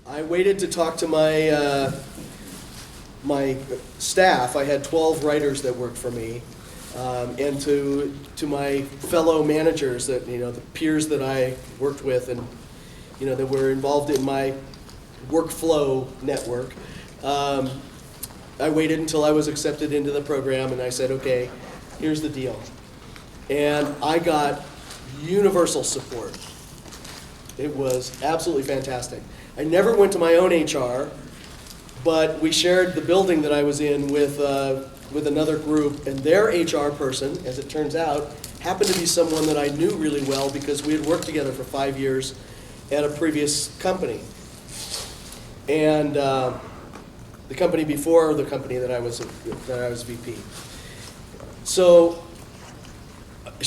I waited to talk to my my staff. I had 12 writers that worked for me, and to my fellow managers, that the peers that I worked with, and that were involved in my workflow network. I waited until I was accepted into the program, and I said, okay, here's the deal. And I got universal support. It was absolutely fantastic. I never went to my own HR, but we shared the building that I was in with another group, and their HR person, as it turns out, happened to be someone that I knew really well because we had worked together for 5 years at a previous company. And the company before the company that I was VP. So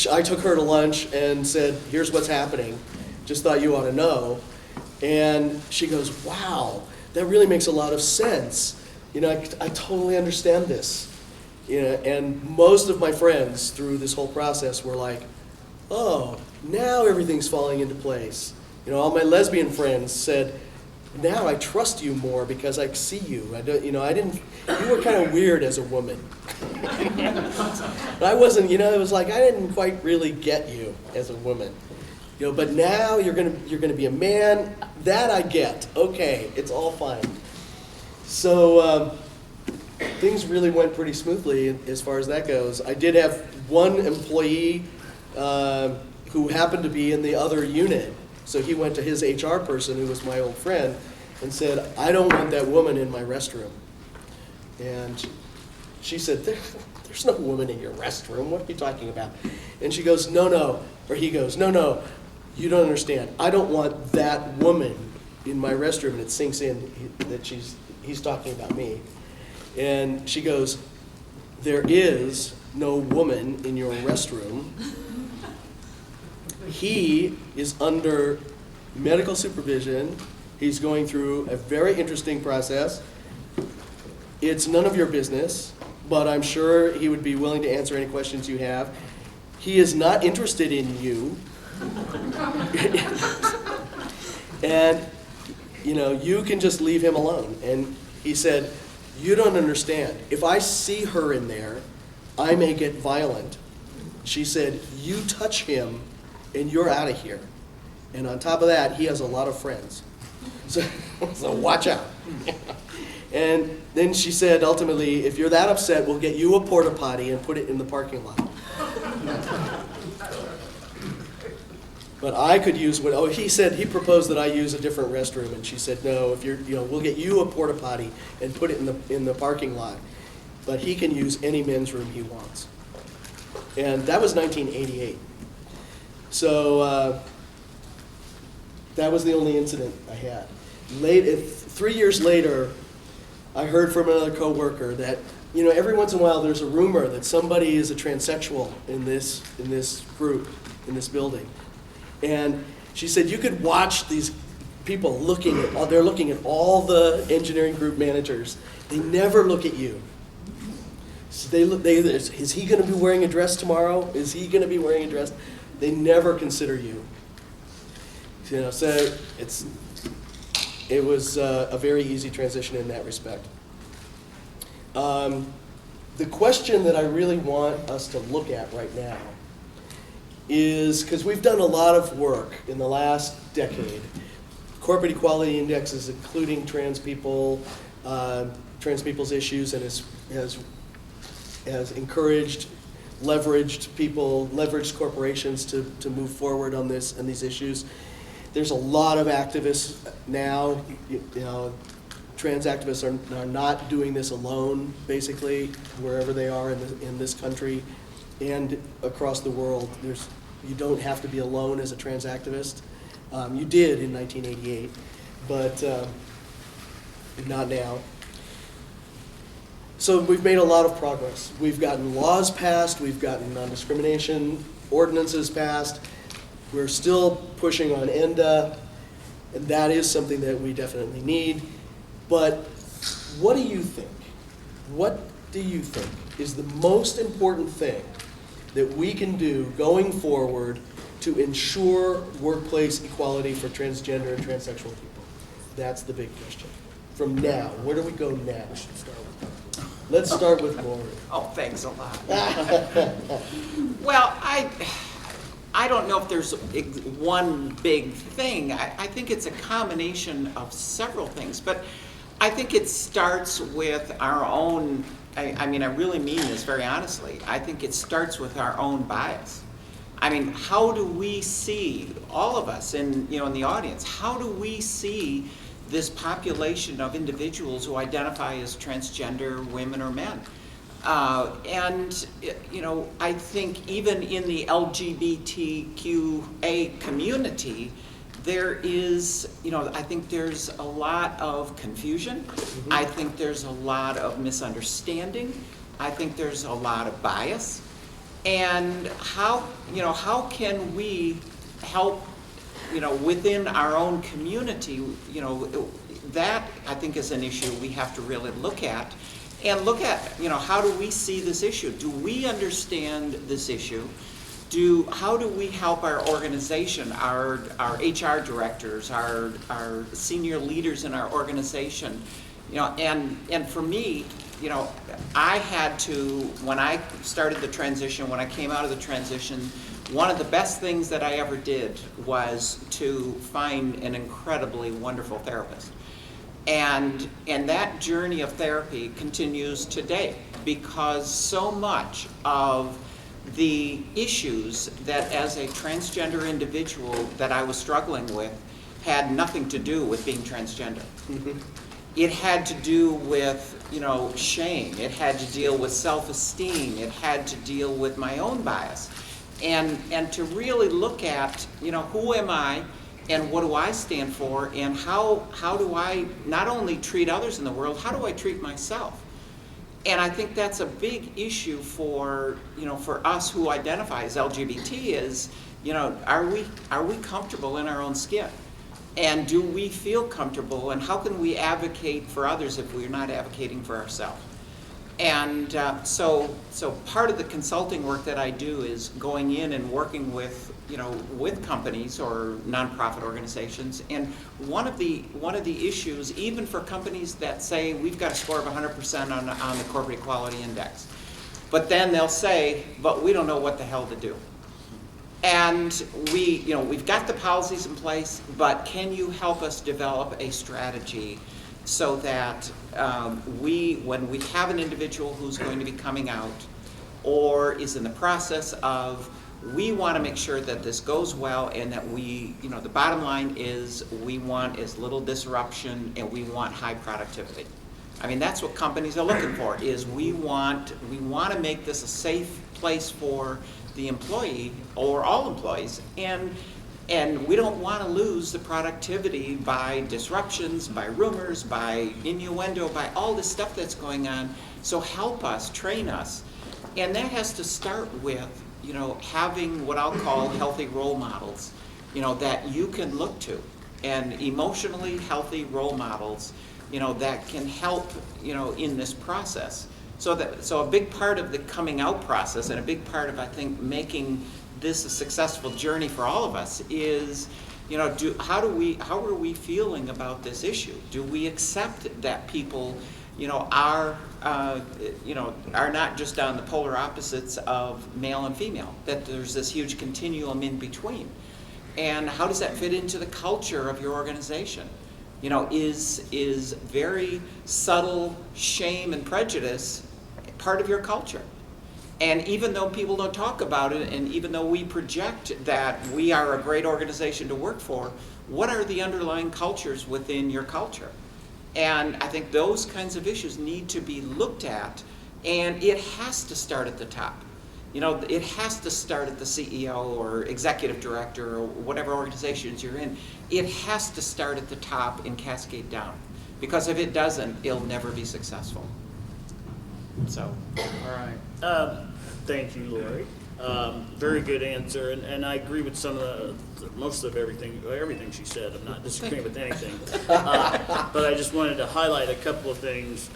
I took her to lunch and said, here's what's happening. Just thought you ought to know. And she goes, wow, that really makes a lot of sense. I totally understand this. And most of my friends through this whole process were like, oh, now everything's falling into place. All my lesbian friends said, now I trust you more because I see you. You were kind of weird as a woman. But I wasn't, it was like I didn't quite really get you as a woman. But now you're gonna be a man. That I get. Okay, it's all fine. So things really went pretty smoothly as far as that goes. I did have one employee who happened to be in the other unit. So he went to his HR person, who was my old friend, and said, I don't want that woman in my restroom. And she said, there's no woman in your restroom. What are you talking about? And she goes, no. Or he goes, no, you don't understand. I don't want that woman in my restroom. And it sinks in that he's talking about me. And she goes, there is no woman in your restroom. He is under medical supervision. He's going through a very interesting process. It's none of your business, but I'm sure he would be willing to answer any questions you have. He is not interested in you. And, you can just leave him alone. And he said, you don't understand. If I see her in there, I may get violent. She said, you touch him, and you're out of here. And on top of that, he has a lot of friends. So watch out. And then she said, ultimately, if you're that upset, we'll get you a porta potty and put it in the parking lot. But I could use he proposed that I use a different restroom, and she said, no, if we'll get you a porta potty and put it in the parking lot. But he can use any men's room he wants. And that was 1988. So that was the only incident I had. 3 years later, I heard from another coworker that every once in a while there's a rumor that somebody is a transsexual in this group, in this building. And she said you could watch these people they're looking at all the engineering group managers. They never look at you. So is he going to be wearing a dress tomorrow? Is he going to be wearing a dress? They never consider you. So it was a very easy transition in that respect. The question that I really want us to look at right now is, because we've done a lot of work in the last decade, corporate equality indexes, including trans people's issues, and has encouraged, leveraged corporations to move forward on this and these issues. There's a lot of activists now. Trans activists are not doing this alone, basically, wherever they are in this country and across the world. You don't have to be alone as a trans activist. You did in 1988, but not now. So we've made a lot of progress. We've gotten laws passed, we've gotten non-discrimination ordinances passed. We're still pushing on ENDA, and that is something that we definitely need. But what do you think? What do you think is the most important thing that we can do going forward to ensure workplace equality for transgender and transsexual people? That's the big question. From now, where do we go now? Let's start with Lori. Oh, thanks a lot. Well, I don't know if there's one big thing. I think it's a combination of several things, but I think it starts with our own, I mean, I really mean this very honestly. I think it starts with our own bias. I mean, how do we see, all of us in the audience, how do we see this population of individuals who identify as transgender women or men? And I think even in the LGBTQA community, there is, I think there's a lot of confusion. Mm-hmm. I think there's a lot of misunderstanding. I think there's a lot of bias. And how can we help, within our own community, that I think is an issue we have to really look at. And look at, how do we see this issue? Do we understand this issue? How do we help our organization, our HR directors, our senior leaders in our organization? And for me, I had to, when I started the transition, when I came out of the transition, one of the best things that I ever did was to find an incredibly wonderful therapist. And that journey of therapy continues today, because so much of the issues that as a transgender individual that I was struggling with had nothing to do with being transgender. Mm-hmm. It had to do with, shame. It had to deal with self-esteem. It had to deal with my own bias. And to really look at, who am I and what do I stand for, and how do I not only treat others in the world, how do I treat myself? And I think that's a big issue for us who identify as LGBT is, are we comfortable in our own skin? And do we feel comfortable, and how can we advocate for others if we're not advocating for ourselves? And so part of the consulting work that I do is going in and working with companies or nonprofit organizations. And one of the issues, even for companies that say we've got a score of 100% on the Corporate Equality Index, but then they'll say, but we don't know what the hell to do. And we've got the policies in place, but can you help us develop a strategy so that when we have an individual who's going to be coming out or is in the process of, we want to make sure that this goes well, and that the bottom line is we want as little disruption and we want high productivity. I mean, that's what companies are looking for, is we want to make this a safe place for the employee or all employees, and we don't want to lose the productivity by disruptions, by rumors, by innuendo, by all this stuff that's going on. So help us, train us. And that has to start with, having what I'll call healthy role models, that you can look to, and emotionally healthy role models, that can help, in this process. So a big part of the coming out process, and a big part of, I think, making this a successful journey for all of us is, how are we feeling about this issue? Do we accept that people, are not just on the polar opposites of male and female, that there's this huge continuum in between? And how does that fit into the culture of your organization? Is very subtle shame and prejudice part of your culture? And even though people don't talk about it, and even though we project that we are a great organization to work for, what are the underlying cultures within your culture? And I think those kinds of issues need to be looked at, and it has to start at the top. It has to start at the CEO or executive director or whatever organizations you're in. It has to start at the top and cascade down, because if it doesn't, it'll never be successful. So, all right. Thank you, Lori. Very good answer, and I agree with most of everything she said. I'm not disagreeing with anything, but I just wanted to highlight a couple of things.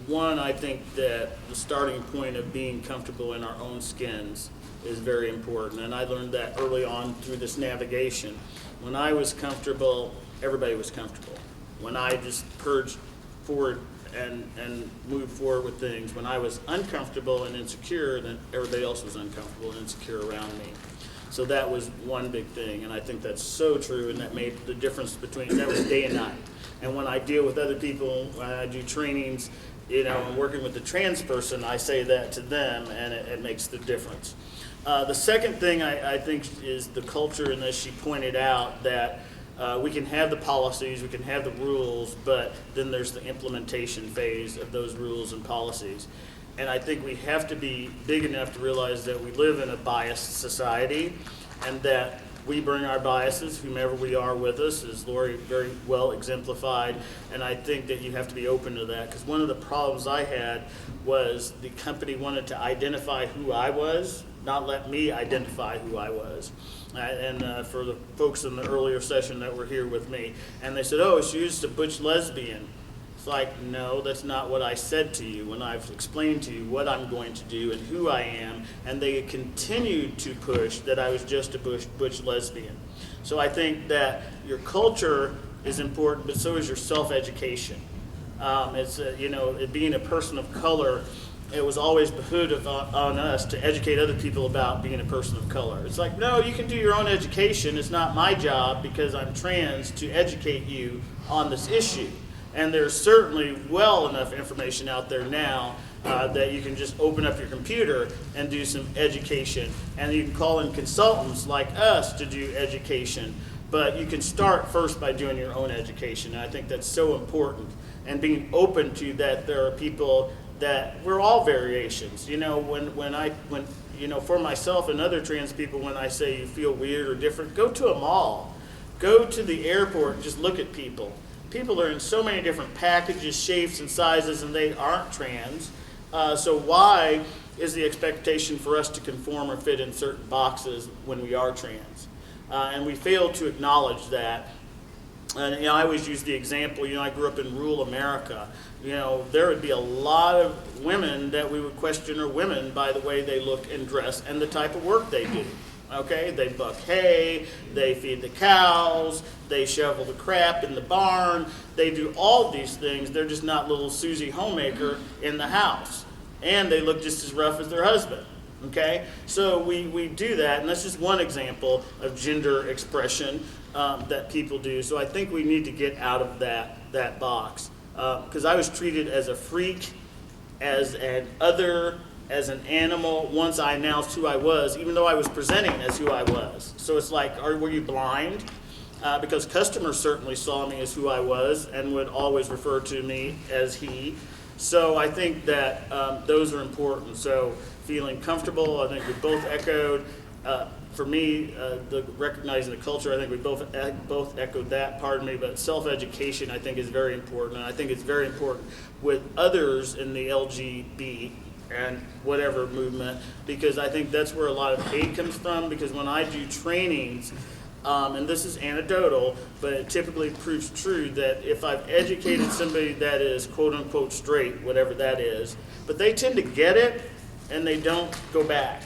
One, I think that the starting point of being comfortable in our own skins is very important, and I learned that early on through this navigation. When I was comfortable, everybody was comfortable. when I just purged forward and moved forward with things. When I was uncomfortable and insecure, then everybody else was uncomfortable and insecure around me. So that was one big thing, and I think that's so true, and that made the difference between, that was day and night. And when I deal with other people, when I do trainings, and working with the trans person, I say that to them, and it makes the difference. The second thing I think is the culture, and as she pointed out, that we can have the policies, we can have the rules, but then there's the implementation phase of those rules and policies. And I think we have to be big enough to realize that we live in a biased society, and that we bring our biases, whomever we are with us, as Lori very well exemplified, and I think that you have to be open to that, because one of the problems I had was the company wanted to identify who I was, not let me identify who I was. And for the folks in the earlier session that were here with me, and they said, oh, she's just a butch lesbian. It's like, no, that's not what I said to you when I've explained to you what I'm going to do and who I am, and they continued to push that I was just a butch lesbian. So I think that your culture is important, but so is your self-education. Being a person of color, it was always behooved on us to educate other people about being a person of color. It's like, no, you can do your own education. It's not my job, because I'm trans, to educate you on this issue. And there's certainly well enough information out there now that you can just open up your computer and do some education. And you can call in consultants like us to do education. But you can start first by doing your own education. And I think that's so important. And being open to that there are people that we're all variations. For myself and other trans people, when I say you feel weird or different, go to a mall. Go to the airport and just look at people. People are in so many different packages, shapes, and sizes, and they aren't trans. So why is the expectation for us to conform or fit in certain boxes when we are trans? And we fail to acknowledge that. And I always use the example, I grew up in rural America. There would be a lot of women that we would question are women by the way they look and dress and the type of work they do. Okay, they buck hay, they feed the cows, they shovel the crap in the barn, they do all these things. They're just not little Susie homemaker in the house. And they look just as rough as their husband. Okay, so we do that, and that's just one example of gender expression that people do. So I think we need to get out of that box. Because I was treated as a freak, as an other, as an animal once I announced who I was, even though I was presenting as who I was. So it's like, were you blind? Because customers certainly saw me as who I was and would always refer to me as he. So I think that those are important. So feeling comfortable, I think we both echoed. For me, recognizing the culture, I think we both echoed that, but self-education I think is very important. And I think it's very important with others in the LGBT and whatever movement, because I think that's where a lot of hate comes from, because when I do trainings, and this is anecdotal, but it typically proves true, that if I've educated somebody that is quote-unquote straight, whatever that is, but they tend to get it and they don't go back.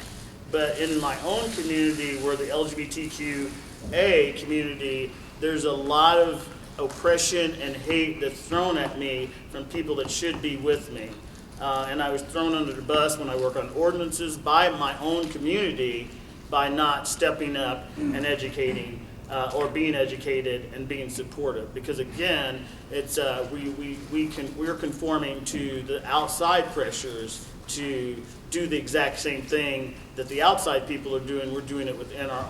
But in my own community, where the LGBTQA community, there's a lot of oppression and hate that's thrown at me from people that should be with me. And I was thrown under the bus when I work on ordinances by my own community by not stepping up and educating or being educated and being supportive. Because again, it's we're conforming to the outside pressures to do the exact same thing that the outside people are doing. We're doing it within our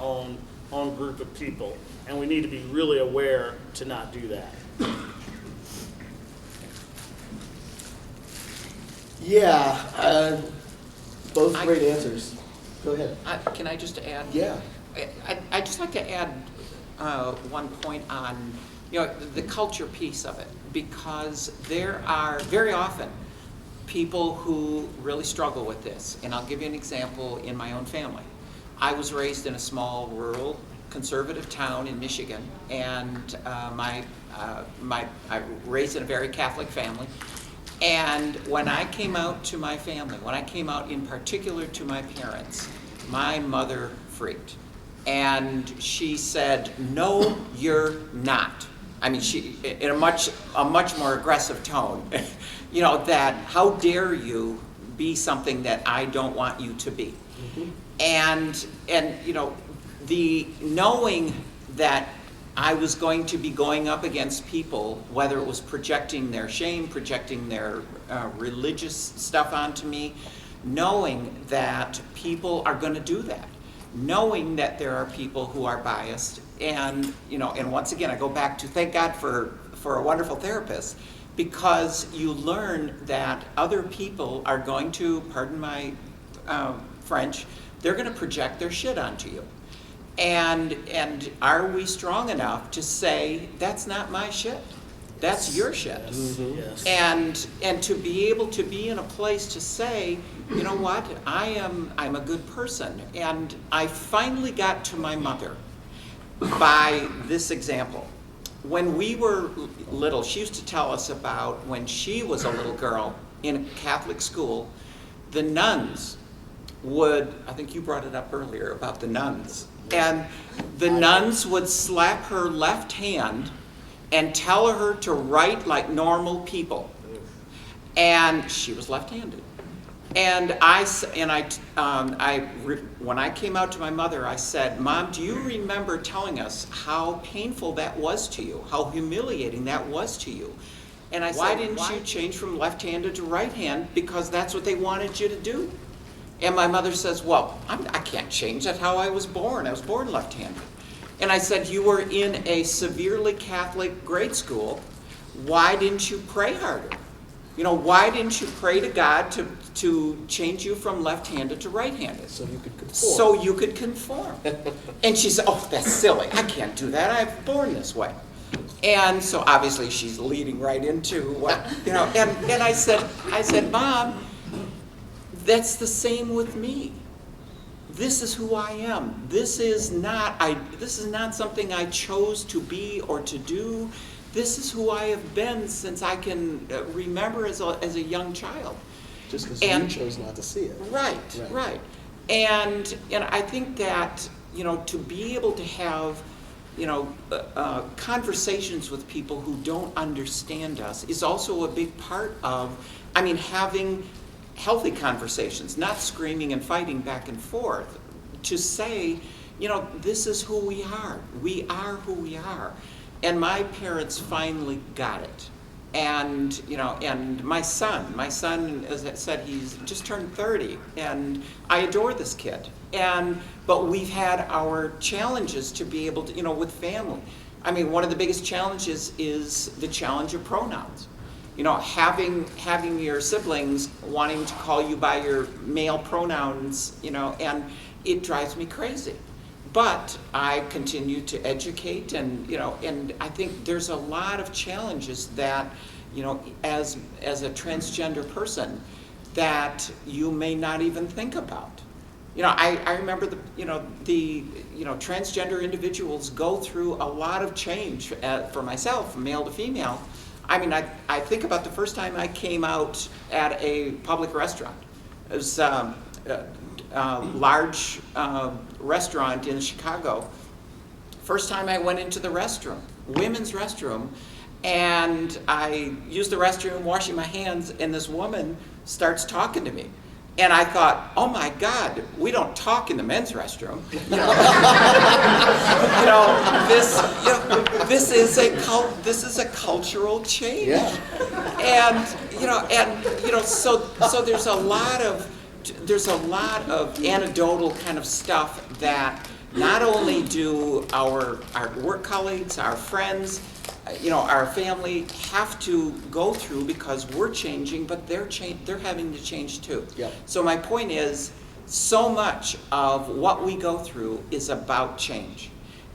own group of people, and we need to be really aware to not do that. Yeah, both great answers. Go ahead. Can I just add? Yeah. I'd just like to add one point on the culture piece of it, because there are very often people who really struggle with this. And I'll give you an example in my own family. I was raised in a small, rural, conservative town in Michigan, and I raised in a very Catholic family. And when I came out to my family, when I came out in particular to my parents, my mother freaked. And she said, "No, you're not." I mean, she, in a much more aggressive tone, you know, that how dare you be something that I don't want you to be. And you know, the knowing that I was going to be going up against people, whether it was projecting their shame, projecting their religious stuff onto me, knowing that people are going to do that, knowing that there are people who are biased, and you know, and once again, I go back to thank God for a wonderful therapist, because you learn that other people are going to, pardon my French, they're going to project their shit onto you. And are we strong enough to say, that's not my shit, that's your shit? Yes. And to be able to be in a place to say, you know what, I'm a good person. And I finally got to my mother by this example. When we were little, she used to tell us about when she was a little girl in a Catholic school, the nuns would, I think you brought it up earlier about the nuns, and the nuns would slap her left hand and tell her to write like normal people. And she was left-handed. And when I came out to my mother, I said, Mom, do you remember telling us how painful that was to you, how humiliating that was to you? And I said, why didn't you change from left-handed to right-hand? Because that's what they wanted you to do. And my mother says, well, I can't change. That's how I was born. I was born left-handed. And I said, you were in a severely Catholic grade school. Why didn't you pray harder? You know, why didn't you pray to God to change you from left-handed to right-handed? So you could conform. So you could conform. And she said, oh, that's silly. I can't do that. I was born this way. And so obviously she's leading right into what, you know, and I said, Mom, that's the same with me. This is who I am. This is not something I chose to be or to do. This is who I have been since I can remember as a young child. Just because you chose not to see it. Right. And I think that, you know, to be able to have, you know, conversations with people who don't understand us is also a big part of, I mean, having healthy conversations, not screaming and fighting back and forth, to say, you know, this is who we are. We are who we are. And my parents finally got it. And, you know, and my son, as I said, he's just turned 30, and I adore this kid. But we've had our challenges to be able to, you know, with family. I mean, one of the biggest challenges is the challenge of pronouns. You know, having your siblings wanting to call you by your male pronouns, you know, and it drives me crazy. But I continue to educate, and you know, and I think there's a lot of challenges that, you know, as a transgender person, that you may not even think about. You know, I remember the transgender individuals go through a lot of change for myself, from male to female. I mean, I think about the first time I came out at a public restaurant. It was large restaurant in Chicago. First time I went into the restroom, women's restroom, and I used the restroom, washing my hands, and this woman starts talking to me. And I thought, oh my God, we don't talk in the men's restroom. You know, this is a cultural change. Yeah. And so there's a lot of anecdotal kind of stuff that not only do our work colleagues, our friends, you know, our family have to go through, because we're changing, but they're having to change too. Yeah. So my point is, so much of what we go through is about change.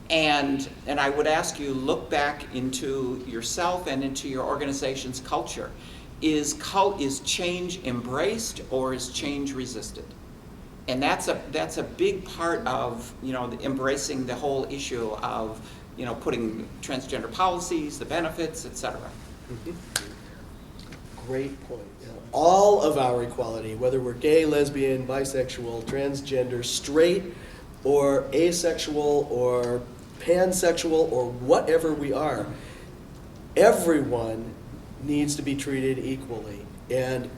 And I would ask you, look back into yourself and into your organization's culture. Is change embraced, or is change resisted? And that's a big part of, you know, embracing the whole issue of, you know, putting transgender policies, the benefits, etc. Mm-hmm. Great point. You know, all of our equality, whether we're gay, lesbian, bisexual, transgender, straight, or asexual, or pansexual, or whatever we are, everyone needs to be treated equally. And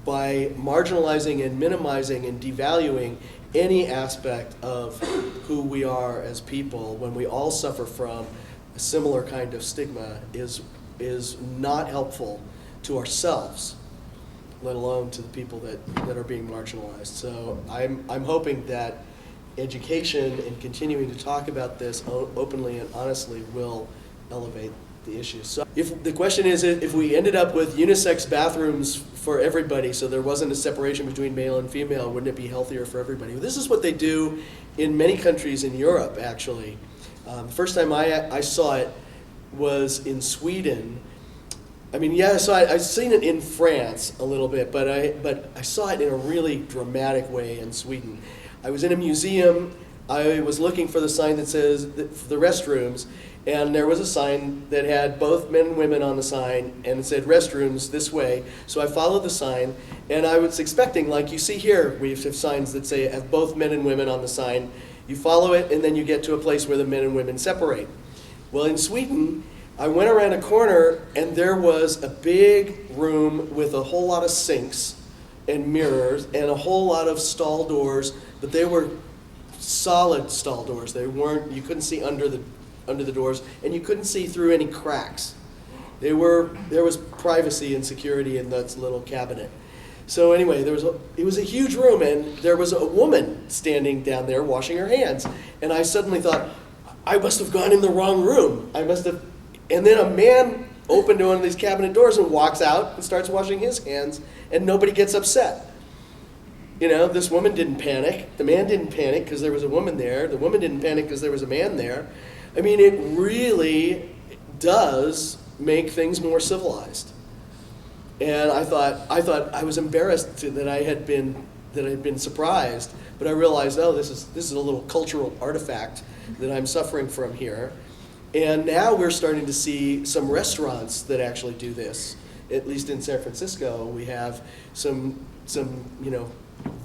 by marginalizing and minimizing and devaluing any aspect of who we are as people, when we all suffer from a similar kind of stigma, is not helpful to ourselves, let alone to the people that are being marginalized. So I'm hoping that education and continuing to talk about this openly and honestly will elevate the issue. So if the question is, if we ended up with unisex bathrooms for everybody, so there wasn't a separation between male and female, wouldn't it be healthier for everybody? Well, this is what they do in many countries in Europe, actually. The first time I saw it was in Sweden. I mean, yeah, so I've seen it in France a little bit, but I saw it in a really dramatic way in Sweden. I was in a museum. I was looking for the sign that says the restrooms, and there was a sign that had both men and women on the sign, and it said restrooms this way. So I followed the sign, and I was expecting, like you see here, we have signs that say have both men and women on the sign. You follow it, and then you get to a place where the men and women separate. Well, in Sweden, I went around a corner, and there was a big room with a whole lot of sinks and mirrors and a whole lot of stall doors, but they were solid stall doors. They weren't, you couldn't see under the doors, and you couldn't see through any cracks. There was privacy and security in that little cabinet. So anyway, it was a huge room, and there was a woman standing down there washing her hands. And I suddenly thought, I must have gone in the wrong room. And then a man opened one of these cabinet doors and walks out and starts washing his hands, and nobody gets upset. You know, this woman didn't panic. The man didn't panic because there was a woman there. The woman didn't panic because there was a man there. I mean, it really does make things more civilized. And I thought I was embarrassed that I had been surprised, but I realized, oh, this is a little cultural artifact that I'm suffering from here. And now we're starting to see some restaurants that actually do this. At least in San Francisco, we have some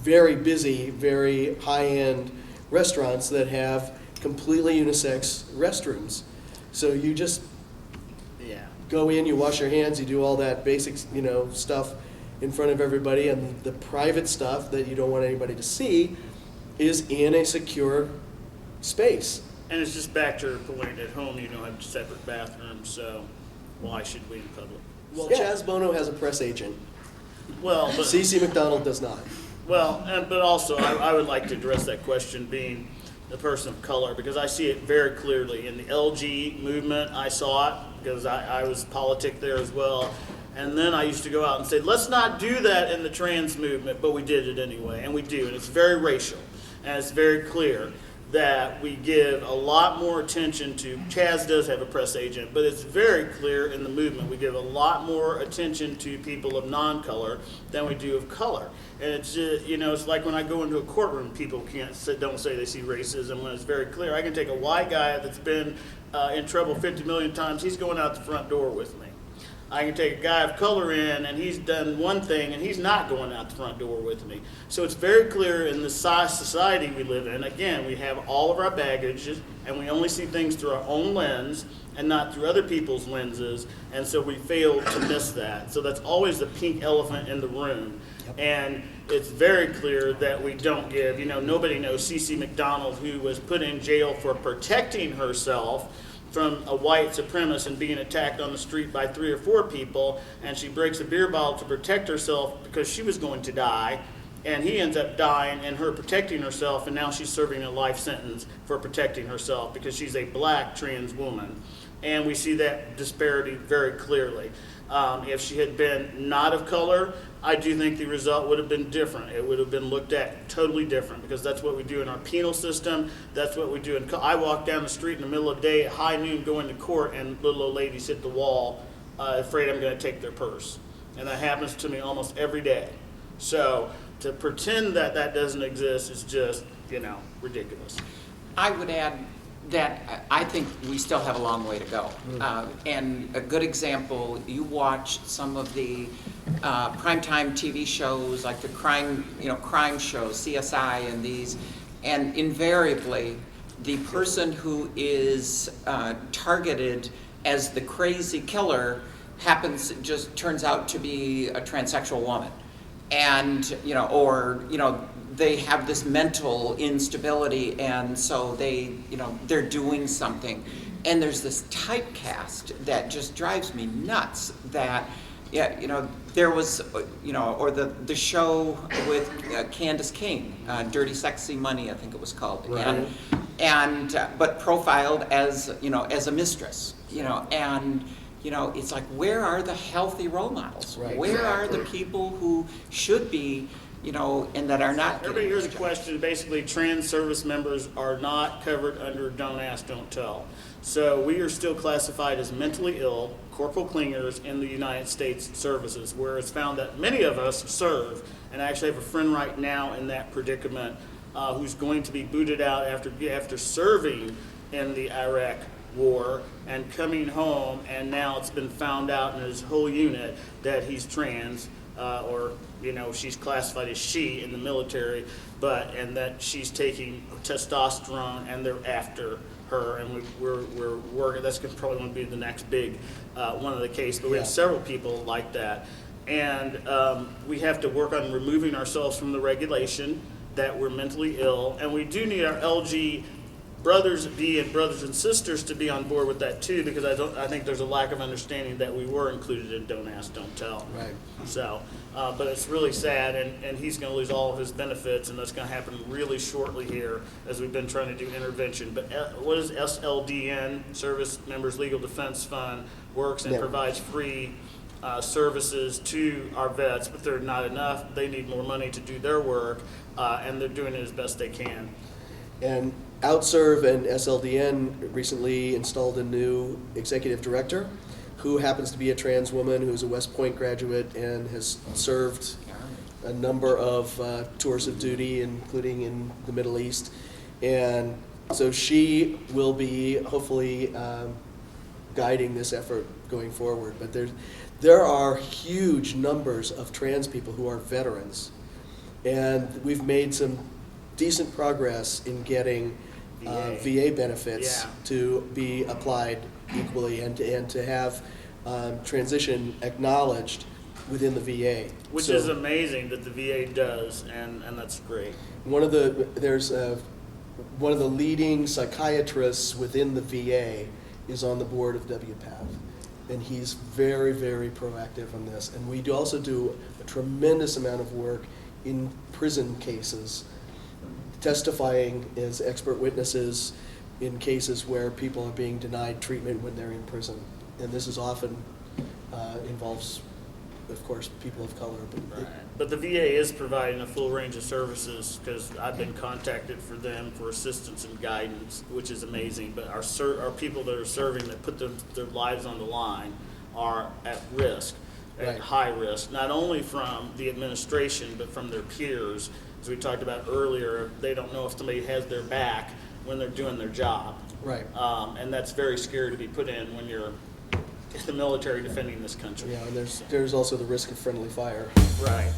very busy, very high-end restaurants that have completely unisex restrooms. So you just go in, you wash your hands, you do all that basic stuff in front of everybody, and the private stuff that you don't want anybody to see is in a secure space. And it's just back to your point, at home you don't have separate bathrooms, so why should we in public? Well, Chaz Bono has a press agent. Well, but, CC McDonald does not. well, but also I would like to address that question being the person of color, because I see it very clearly. In the LG movement, I saw it because I was politic there as well. And then I used to go out and say, let's not do that in the trans movement, but we did it anyway, and we do. And it's very racial, and it's very clear that we give a lot more attention to, Chaz does have a press agent, but it's very clear in the movement we give a lot more attention to people of non-color than we do of color. And it's just, it's like when I go into a courtroom, people don't say they see racism when it's very clear. I can take a white guy that's been in trouble 50 million times, he's going out the front door with me. I can take a guy of color in and he's done one thing and he's not going out the front door with me. So it's very clear in the society we live in. Again, we have all of our baggage and we only see things through our own lens and not through other people's lenses. And so we fail to miss that. So that's always the pink elephant in the room. Yep. And it's very clear that we don't give, nobody knows CC McDonald, who was put in jail for protecting herself from a white supremacist and being attacked on the street by 3 or 4 people, and she breaks a beer bottle to protect herself because she was going to die, and he ends up dying and her protecting herself, and now she's serving a life sentence for protecting herself because she's a black trans woman. And we see that disparity very clearly. If she had been not of color, I do think the result would have been different. It would have been looked at totally different, because that's what we do in our penal system. That's what we do in. I walk down the street in the middle of the day at high noon going to court, and little old ladies hit the wall, afraid I'm going to take their purse. And that happens to me almost every day. So to pretend that that doesn't exist is just, ridiculous. I would add that I think we still have a long way to go. And a good example, you watch some of the primetime TV shows, like the crime shows, CSI and these, and invariably the person who is targeted as the crazy killer just turns out to be a transsexual woman. And, or, they have this mental instability, and so they're doing something. And there's this typecast that just drives me nuts that, there was, or the show with Candace King, Dirty Sexy Money, I think it was called. Right. But profiled as, as a mistress, and, it's like, where are the healthy role models? Right. Where are the people who should be, and that are not? Everybody hears a question. Basically, trans service members are not covered under Don't Ask, Don't Tell. So we are still classified as mentally ill corporal clingers in the United States services, where it's found that many of us serve. And I actually have a friend right now in that predicament who's going to be booted out after serving in the Iraq war and coming home, and now it's been found out in his whole unit that he's trans, or she's classified as she in the military, and that she's taking testosterone, and they're after her, and we're working. That's probably going to be the next big one of the case, but we have several people like that, and we have to work on removing ourselves from the regulation that we're mentally ill, and we do need our LG brothers and brothers and sisters to be on board with that too, because I think there's a lack of understanding that we were included in Don't Ask, Don't Tell. Right. So, but it's really sad, and he's going to lose all of his benefits, and that's going to happen really shortly here as we've been trying to do intervention. But what is SLDN, Service Members Legal Defense Fund, works and provides free services to our vets, but they're not enough. They need more money to do their work, and they're doing it as best they can. And OutServe and SLDN recently installed a new executive director who happens to be a trans woman who's a West Point graduate and has served a number of tours of duty, including in the Middle East. And so she will be hopefully guiding this effort going forward. But there are huge numbers of trans people who are veterans. And we've made some decent progress in getting VA benefits to be applied equally and to have transition acknowledged within the VA. Which is amazing that the VA does, and that's great. One of the leading psychiatrists within the VA is on the board of WPATH, and he's very, very proactive on this. And we also do a tremendous amount of work in prison cases, testifying as expert witnesses in cases where people are being denied treatment when they're in prison. And this is often involves, of course, people of color. But the VA is providing a full range of services, because I've been contacted for them for assistance and guidance, which is amazing. But our people that are serving, that put their lives on the line, are at risk, at high risk, not only from the administration, but from their peers. As we talked about earlier, they don't know if somebody has their back when they're doing their job. Right. And that's very scary to be put in when you're in the military defending this country. Yeah, and there's also the risk of friendly fire. Right.